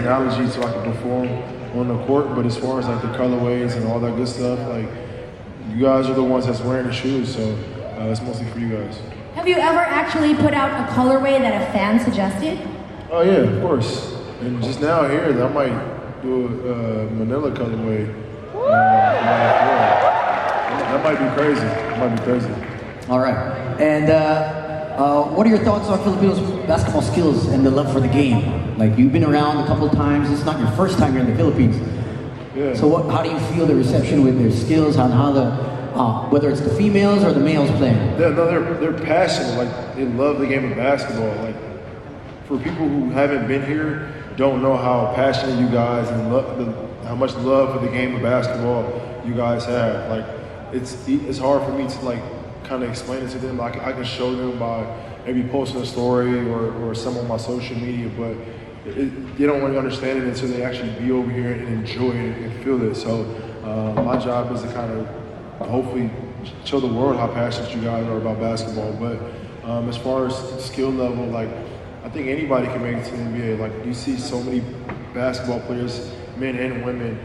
technology so I can perform on the court, but as far as like the colorways and all that good stuff, like you guys are the ones that's wearing the shoes, so it's mostly for you guys. Have you ever actually put out a colorway that a fan suggested? Oh yeah, of course. And just now here, I might do a Manila colorway. That might be crazy. That might be crazy. All right. And what are your thoughts on Filipinos' basketball skills and the love for the game? Like, you've been around a couple of times. It's not your first time here in the Philippines. Yeah. So how do you feel the reception with their skills, on how the whether it's the females or the males playing? Yeah, no, they're passionate. Like, they love the game of basketball. Like, for people who haven't been here, don't know how passionate you guys and how much love for the game of basketball you guys have. Like, it's hard for me to like kind of explain it to them. Like, I can show them by maybe posting a story or some on my social media, but they don't really understand it until they actually be over here and enjoy it and feel it. So my job is to kind of hopefully show the world how passionate you guys are about basketball. But as far as skill level, like, I think anybody can make it to the NBA. Like, you see so many basketball players, men and women,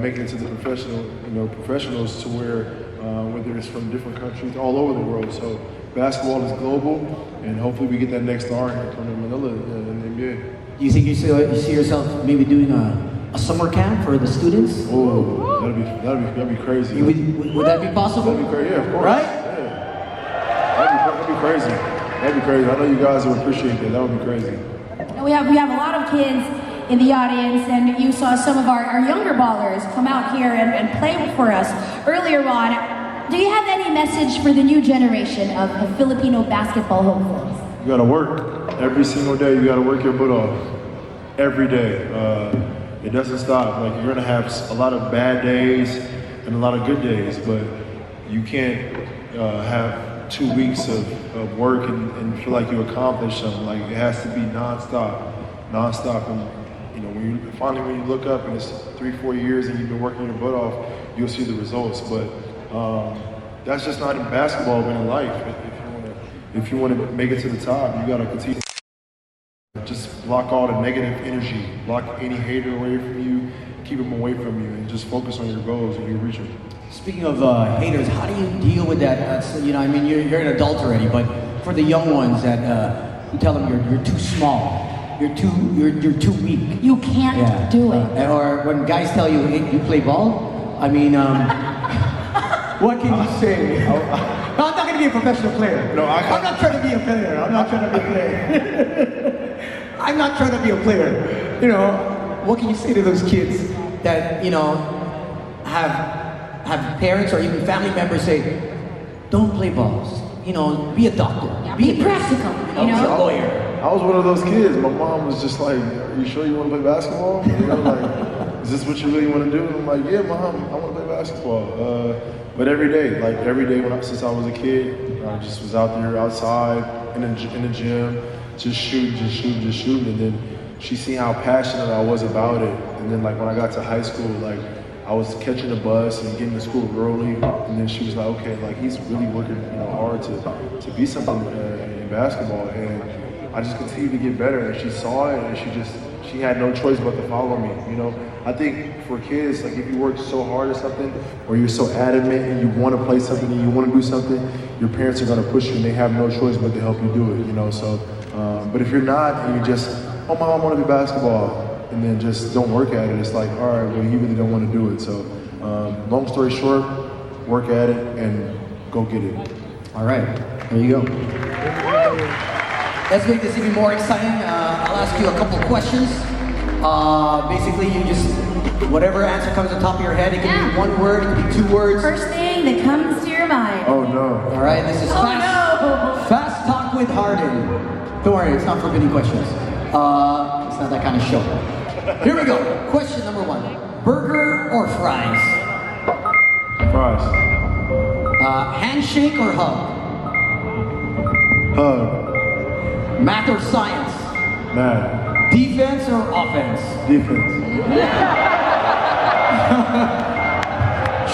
making it to the professionals to where whether it's from different countries all over the world. So basketball is global, and hopefully we get that next star here from Manila in the NBA. Do you think you see yourself maybe doing a summer camp for the students? Oh, that'd be crazy. Would that be possible? That'd be crazy, yeah, of course. Right? Yeah. That'd be crazy. That'd be crazy. I know you guys would appreciate that. That would be crazy. We have a lot of kids in the audience, and you saw some of our younger ballers come out here and play for us earlier on. Do you have any message for the new generation of Filipino basketball hopefuls? You gotta work every single day. You gotta work your butt off every day. It doesn't stop. Like, you're gonna have a lot of bad days and a lot of good days, but you can't have 2 weeks of work and feel like you accomplished something. Like, it has to be nonstop. And when you look up and it's 3-4 years and you've been working your butt off, you'll see the results. But that's just not in basketball, but in life. If you want to make it to the top, you gotta continue. Just block all the negative energy, block any hater away from you, keep them away from you, and just focus on your goals and you reach them. Speaking of haters, how do you deal with that? You're an adult already, but for the young ones that you tell them you're too small, you're too weak. You can't do it. Or when guys tell you, hey, you play ball? I mean, what can you say? I'm not going to be a professional player. No, I'm not trying to be a player. I'm not trying to be a player. I'm not trying to be a player. What can you say to those kids that, have parents or even family members say, don't play balls. Be a doctor. Yeah, be practical. Be a lawyer. I was one of those kids. My mom was just like, are you sure you want to play basketball? Is this what you really want to do? And I'm like, yeah, Mom, I want to play basketball. But every day since I was a kid, I just was out there outside in the gym, just shooting. And then she seen how passionate I was about it. And then like when I got to high school, like I was catching the bus and getting to school early. And then she was like, okay, like he's really working hard to be something in basketball. And I just continued to get better. And she saw it, and she had no choice but to follow me. I think for kids, like if you work so hard at something, or you're so adamant and you want to play something and you want to do something, your parents are going to push you and they have no choice but to help you do it, So, but if you're not and you just, oh, Mom, I want to do basketball, and then just don't work at it, it's like, all right, well, you really don't want to do it. So, long story short, work at it and go get it. All right, there you go. Let's make this even more exciting. I'll ask you a couple of questions. Basically, you just, whatever answer comes on top of your head, it can be one word, it can be 2 words. First thing that comes to your mind. Oh no. All right, this is Fast Talk with Harden. Don't worry, it's not forbidden questions. It's not that kind of show. Here we go. Question number 1. Burger or fries? Fries. Handshake or hug? Hug. Math or science? Math. Defense or offense? Defense.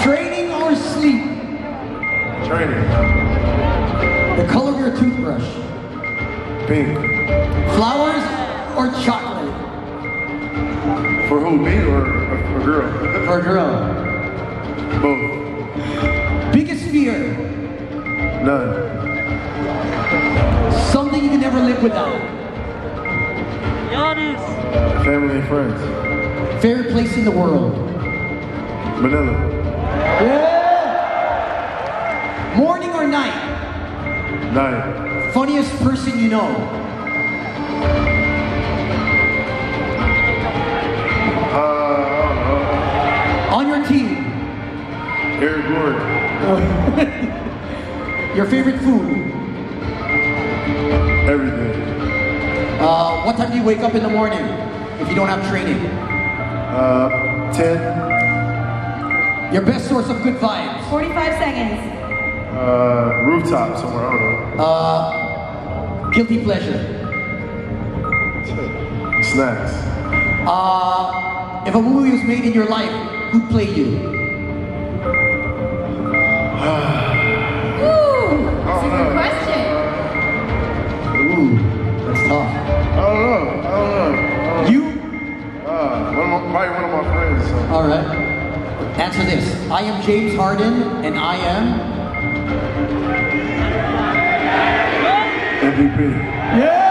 Training or sleep? Training. The color of your toothbrush? Pink. Flowers or chocolate? who, me or a girl? For a girl. Both. Biggest fear? None. Something you can never live without? Family and friends. Favorite place in the world? Manila. Yeah! Morning or night? Night. Funniest person you know? I don't know. On your team? Eric Gordon. Your favorite food? Everything. What time do you wake up in the morning if you don't have training? 10. Your best source of good vibes? 45 seconds. Rooftop somewhere, I don't Guilty pleasure? know. Snacks. If a movie was made in your life, who'd play you? Ooh, that's a good question. Ooh, that's tough. I don't know. You? Probably one of my friends. So. All right. Answer this. I am James Harden, and I am... MVP. Yeah!